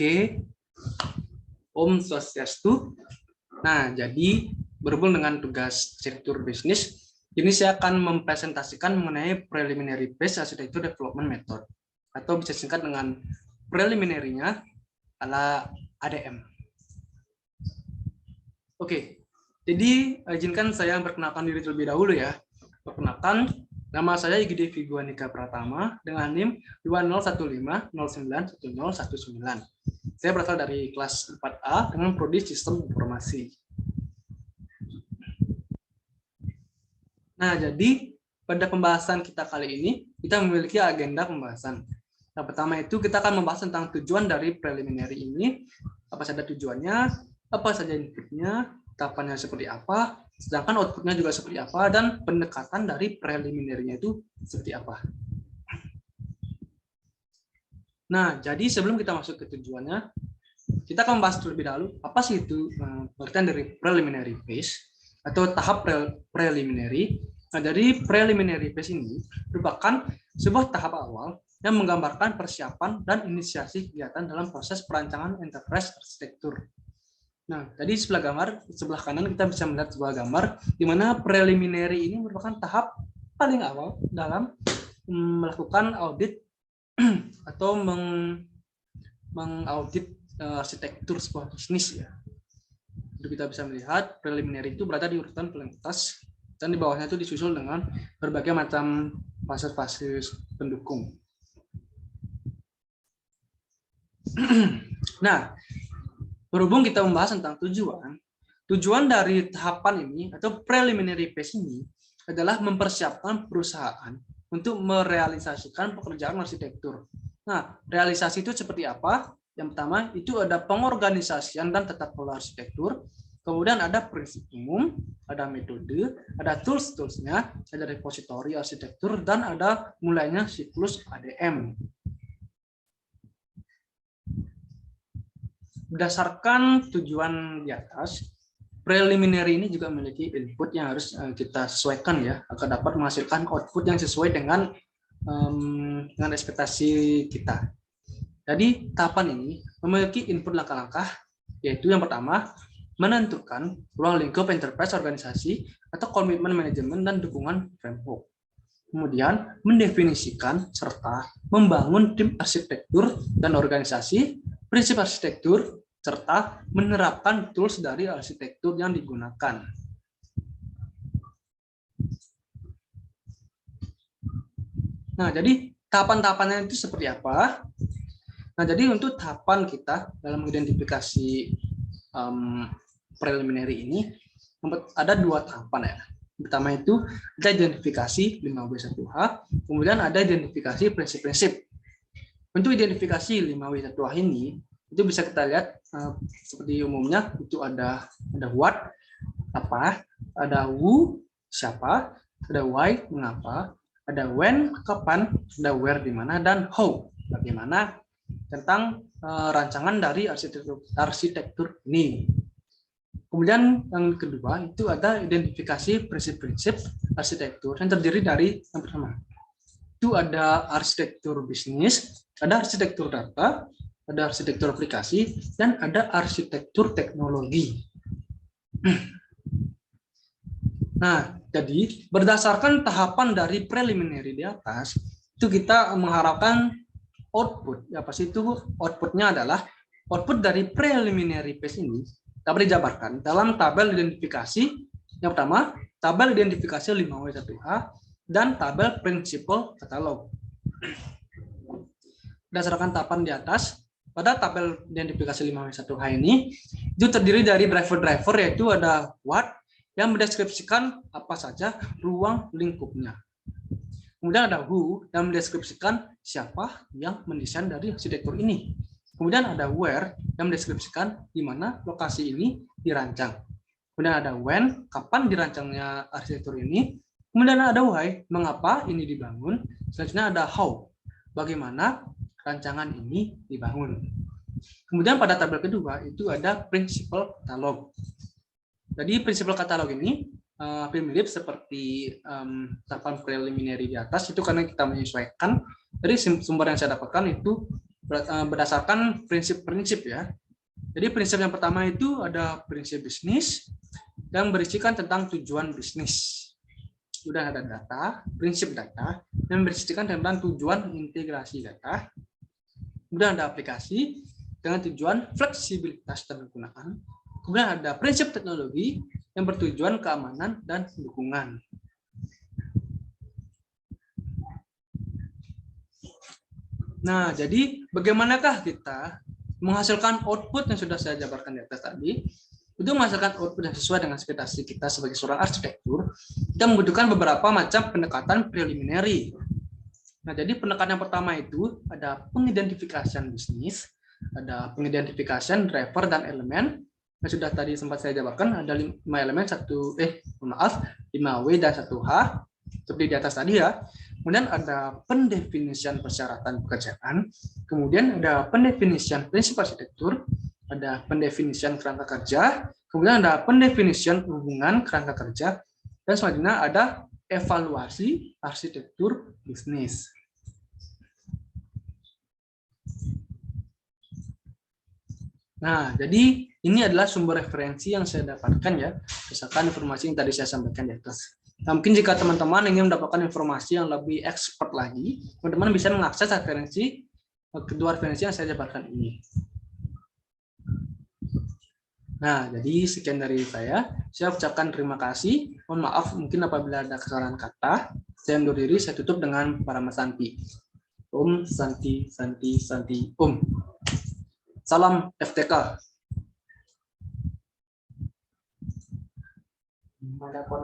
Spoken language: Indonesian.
Oke, Om Swastiastu. Nah, jadi berhubung dengan tugas arsitektur bisnis, ini saya akan mempresentasikan mengenai preliminary based architecture development method, atau bisa singkat dengan preliminary-nya ala ADM. Oke, jadi izinkan saya perkenalkan diri terlebih dahulu ya. Perkenalkan, nama saya Igede Vigo Andika Pratama dengan NIM 2015091019. Saya berasal dari kelas 4A dengan prodi Sistem Informasi. Nah, jadi pada pembahasan kita kali ini, kita memiliki agenda pembahasan. Yang pertama itu kita akan membahas tentang tujuan dari preliminary ini, apa saja tujuannya, apa saja inputnya, tahapannya seperti apa, sedangkan outputnya juga seperti apa, dan pendekatan dari preliminary-nya itu seperti apa. Nah, jadi sebelum kita masuk ke tujuannya, kita akan membahas terlebih dahulu apa sih itu pengertian dari preliminary phase atau tahap preliminary. Nah, dari preliminary phase ini merupakan sebuah tahap awal yang menggambarkan persiapan dan inisiasi kegiatan dalam proses perancangan enterprise arsitektur. Nah, tadi sebelah kanan kita bisa melihat sebuah gambar di mana preliminary ini merupakan tahap paling awal dalam melakukan audit atau mengaudit arsitektur sebuah bisnis ya. Jadi kita bisa melihat preliminary itu berada di urutan paling atas dan di bawahnya itu disusul dengan berbagai macam fase-fase pendukung. Nah, berhubung kita membahas tentang tujuan dari tahapan ini atau preliminary phase ini adalah mempersiapkan perusahaan untuk merealisasikan pekerjaan arsitektur. Nah, realisasi itu seperti apa? Yang pertama, itu ada pengorganisasian dan tata kelola arsitektur. Kemudian ada prinsip umum, ada metode, ada tools-toolsnya, ada repositori arsitektur, dan ada mulainya siklus ADM. Berdasarkan tujuan di atas, preliminary ini juga memiliki input yang harus kita sesuaikan ya, agar dapat menghasilkan output yang sesuai dengan ekspektasi kita. Jadi tahapan ini memiliki input langkah-langkah, yaitu yang pertama menentukan ruang lingkup enterprise organisasi atau komitmen manajemen dan dukungan framework. Kemudian mendefinisikan serta membangun tim arsitektur dan organisasi, prinsip arsitektur, serta menerapkan tools dari arsitektur yang digunakan. Nah, jadi tahapan-tahapannya itu seperti apa? Nah, jadi untuk tahapan kita dalam mengidentifikasi preliminary ini, ada dua tahapan ya. Pertama itu ada identifikasi 5W1H, kemudian ada identifikasi prinsip-prinsip. Untuk identifikasi 5W1H ini, itu bisa kita lihat seperti umumnya itu ada what, apa, ada who, siapa, ada why, mengapa, ada when, kapan, ada where, di mana, dan how, bagaimana, tentang rancangan dari arsitektur ini. Kemudian yang kedua itu ada identifikasi prinsip-prinsip arsitektur yang terdiri dari yang pertama itu ada arsitektur bisnis, ada arsitektur data, ada arsitektur aplikasi, dan ada arsitektur teknologi. Nah, jadi berdasarkan tahapan dari preliminary di atas, itu kita mengharapkan output. Ya, pasti itu outputnya adalah output dari preliminary phase ini dapat dijabarkan dalam tabel identifikasi. Yang pertama, tabel identifikasi 5W1H dan tabel prinsipal katalog. Berdasarkan tahapan di atas, pada tabel identifikasi 5W1H ini itu terdiri dari driver-driver, yaitu ada what yang mendeskripsikan apa saja ruang lingkupnya. Kemudian ada who yang mendeskripsikan siapa yang mendesain dari arsitektur ini. Kemudian ada where yang mendeskripsikan di mana lokasi ini dirancang. Kemudian ada when, kapan dirancangnya arsitektur ini. Kemudian ada why, mengapa ini dibangun. Selanjutnya ada how, bagaimana rancangan ini dibangun. Kemudian pada tabel kedua itu ada principal katalog. Jadi principal katalog ini hampir mirip seperti tahapan preliminary di atas, itu karena kita menyesuaikan dari sumber yang saya dapatkan itu berdasarkan prinsip-prinsip ya. Jadi prinsip yang pertama itu ada prinsip bisnis yang berisikan tentang tujuan bisnis. Sudah ada data, prinsip data yang berisikan tentang tujuan integrasi data. Kemudian ada aplikasi dengan tujuan fleksibilitas dan penggunaan. Kemudian ada prinsip teknologi yang bertujuan keamanan dan dukungan. Nah, jadi bagaimanakah kita menghasilkan output yang sudah saya jabarkan di atas tadi? Untuk menghasilkan output yang sesuai dengan ekspektasi kita sebagai seorang arsitektur, kita membutuhkan beberapa macam pendekatan preliminary. Nah, jadi pendekatan yang pertama itu ada pengidentifikasian bisnis, ada pengidentifikasian driver dan elemen. Yang sudah tadi sempat saya jabarkan, ada 5 elemen, 5W dan 1H, seperti di atas tadi ya. Kemudian ada pendefinisian persyaratan pekerjaan, kemudian ada pendefinisian prinsip arsitektur, ada pendefinisian kerangka kerja, kemudian ada pendefinisian hubungan kerangka kerja, dan selanjutnya ada evaluasi arsitektur bisnis. Nah, jadi ini adalah sumber referensi yang saya dapatkan ya, berdasarkan informasi yang tadi saya sampaikan di atas. Nah, mungkin jika teman-teman ingin mendapatkan informasi yang lebih expert lagi, teman-teman bisa mengakses kedua referensi yang saya jabarkan ini. Nah, jadi sekian dari saya. Saya ucapkan terima kasih. Mohon maaf mungkin apabila ada kesalahan kata. Saya undur diri, saya tutup dengan Parama Santi. Om Santi Santi Santi Om. Salam FTK.